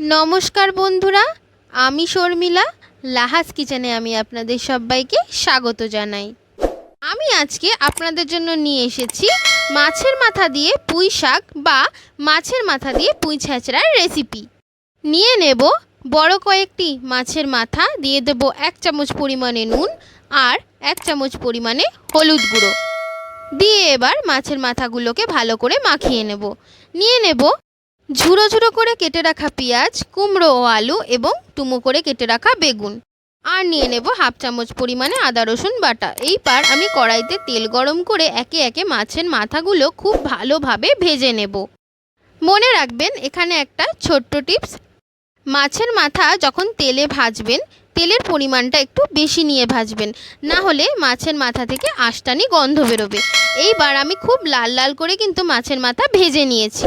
নমস্কার বন্ধুরা, আমি শর্মিলা। লাহাস কিচেনে আমি আপনাদের সবাইকে স্বাগত জানাই। আমি আজকে আপনাদের জন্য নিয়ে এসেছি মাছের মাথা দিয়ে পুঁই শাক বা মাছের মাথা দিয়ে পুঁই ছ্যাঁচড়ার রেসিপি। নিয়ে নেব বড় কয়েকটি মাছের মাথা, দিয়ে দেব 1 চামচ পরিমাণে নুন আর 1 চামচ পরিমাণে হলুদ গুঁড়ো দিয়ে এবার মাছের মাথাগুলোকে ভালো করে মাখিয়ে নেব। নিয়ে নেব ঝুড়ো ঝুড়ো করে কেটে রাখা পেঁয়াজ, কুমড়ো ও আলু এবং টুমো করে কেটে রাখা বেগুন, আর নিয়ে নেব 1/2 চামচ পরিমাণে আদা রসুন বাটা। এইবার আমি কড়াইতে তেল গরম করে একে একে মাছের মাথাগুলো খুব ভালোভাবে ভেজে নেব। মনে রাখবেন এখানে একটা ছোট্ট টিপস, মাছের মাথা যখন তেলে ভাজবেন তেলের পরিমাণটা একটু বেশি নিয়ে ভাজবেন, না হলে মাছের মাথা থেকে আঁশটানি গন্ধ বেরোবে। এইবার আমি খুব লাল লাল করে কিন্তু মাছের মাথা ভেজে নিয়েছি।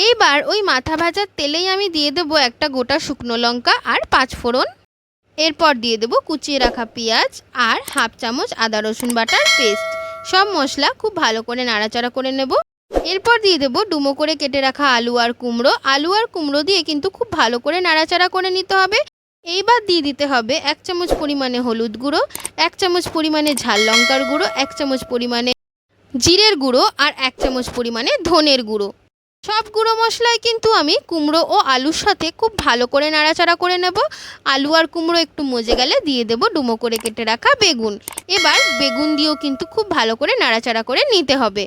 এইবার ওই মাথা ভাজার তেলেই আমি দিয়ে দেবো একটা গোটা শুকনো লঙ্কা আর 5 ফোড়ন। এরপর দিয়ে দেবো কুচিয়ে রাখা পেঁয়াজ আর 1/2 চামচ আদা রসুন বাটার পেস্ট। সব মশলা খুব ভালো করে নাড়াচাড়া করে নেব। এরপর দিয়ে দেবো ডুমো করে কেটে রাখা আলু আর কুমড়ো দিয়ে কিন্তু খুব ভালো করে নাড়াচাড়া করে নিতে হবে। এইবার দিয়ে দিতে হবে 1 চামচ পরিমাণে হলুদ গুঁড়ো, 1 চামচ পরিমাণে ঝাল লঙ্কার গুঁড়ো, 1 চামচ পরিমাণে জিরের গুঁড়ো আর 1 চামচ পরিমাণে ধনের গুঁড়ো। সব গুঁড়ো মশলাই কিন্তু আমি কুমড়ো ও আলুর সাথে খুব ভালো করে নাড়াচাড়া করে নেব। আলু আর কুমড়ো একটু মজে গেলে দিয়ে দেব ডুমো করে কেটে রাখা বেগুন। এবার বেগুন দিয়েও কিন্তু খুব ভালো করে নাড়াচাড়া করে নিতে হবে।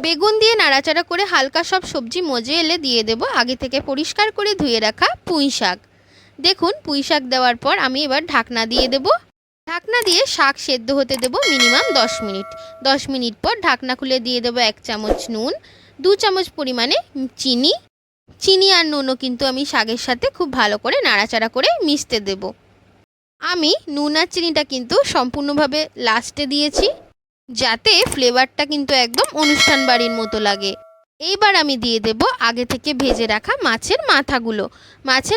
বেগুন দিয়ে নাড়াচাড়া করে হালকা সব সবজি মজে এলে দিয়ে দেব আগে থেকে পরিষ্কার করে ধুয়ে রাখা পুঁই শাক। দেখুন পুঁই শাক দেওয়ার পর আমি এবার ঢাকনা দিয়ে দেব। ঢাকনা দিয়ে শাক সেদ্ধ হতে দেব মিনিমাম 10 মিনিট। 10 মিনিট পর ঢাকনা খুলে দিয়ে দেব 1 চামচ নুন, 2 চামচ পরিমাণে চিনি আর নুনও কিন্তু আমি শাকের সাথে খুব ভালো করে নাড়াচাড়া করে মিশতে দেব। আমি নুন আর চিনিটা কিন্তু সম্পূর্ণভাবে লাস্টে দিয়েছি, যাতে ফ্লেভারটা কিন্তু একদম অনুষ্ঠান বাড়ির মতো লাগে। এইবার আমি দিয়ে দেব আগে থেকে ভেজে রাখা মাছের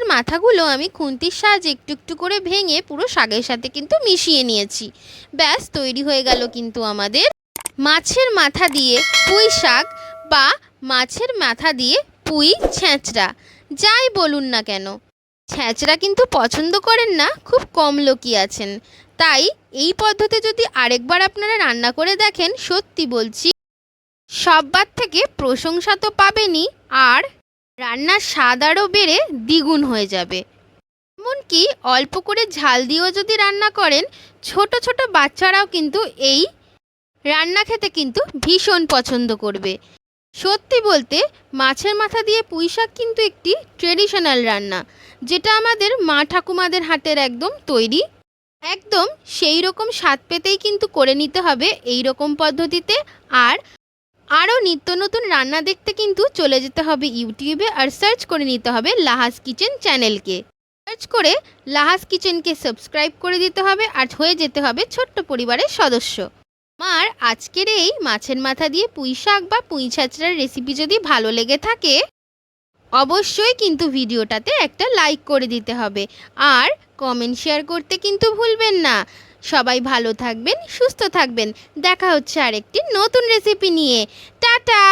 মাথাগুলো আমি খুন্তির সাহায্যে একটু একটু করে ভেঙে পুরো শাকের সাথে কিন্তু মিশিয়ে নিয়েছি। ব্যাস তৈরি হয়ে গেল কিন্তু আমাদের মাছের মাথা দিয়ে পুঁই শাক বা মাছের মাথা দিয়ে পুঁই ছ্যাঁচড়া। যাই বলুন না কেন, ছ্যাঁচড়া কিন্তু পছন্দ করেন না খুব কম লোকই আছেন। তাই এই পদ্ধতি যদি আরেকবার আপনারা রান্না করে দেখেন, সত্যি বলছি সববার থেকে প্রশংসা তো পাবেনই, আর রান্নার স্বাদ আরও বেড়ে দ্বিগুণ হয়ে যাবে। এমনকি অল্প করে ঝাল দিয়েও যদি রান্না করেন, ছোট ছোট বাচ্চারাও কিন্তু এই রান্না খেতে কিন্তু ভীষণ পছন্দ করবে। সত্যি বলতে মাছের মাথা দিয়ে পুঁই শাক কিন্তু একটি ট্রেডিশনাল রান্না, যেটা আমাদের মা ঠাকুমাদের হাতের একদম তৈরি। একদম সেই রকম স্বাদ পেতেই কিন্তু করে নিতে হবে এই রকম পদ্ধতিতে। আর আরও নিত্য নতুন রান্না দেখতে কিন্তু চলে যেতে হবে ইউটিউবে, আর সার্চ করে নিতে হবে লাহাস কিচেন চ্যানেলকে। সার্চ করে লাহাস কিচেনকে সাবস্ক্রাইব করে দিতে হবে আর হয়ে যেতে হবে ছোট্ট পরিবারের সদস্য। আমার আজকের এই মাছের মাথা দিয়ে পুঁই শাক বা পুঁই ছ্যাঁচড়ার রেসিপি যদি ভালো লেগে থাকে, অবশ্যই কিন্তু ভিডিওটাতে একটা লাইক করে দিতে হবে আর কমেন্ট শেয়ার করতে কিন্তু ভুলবেন না। সবাই ভালো থাকবেন, সুস্থ থাকবেন। দেখা হচ্ছে আরেকটি নতুন রেসিপি নিয়ে। টাটা।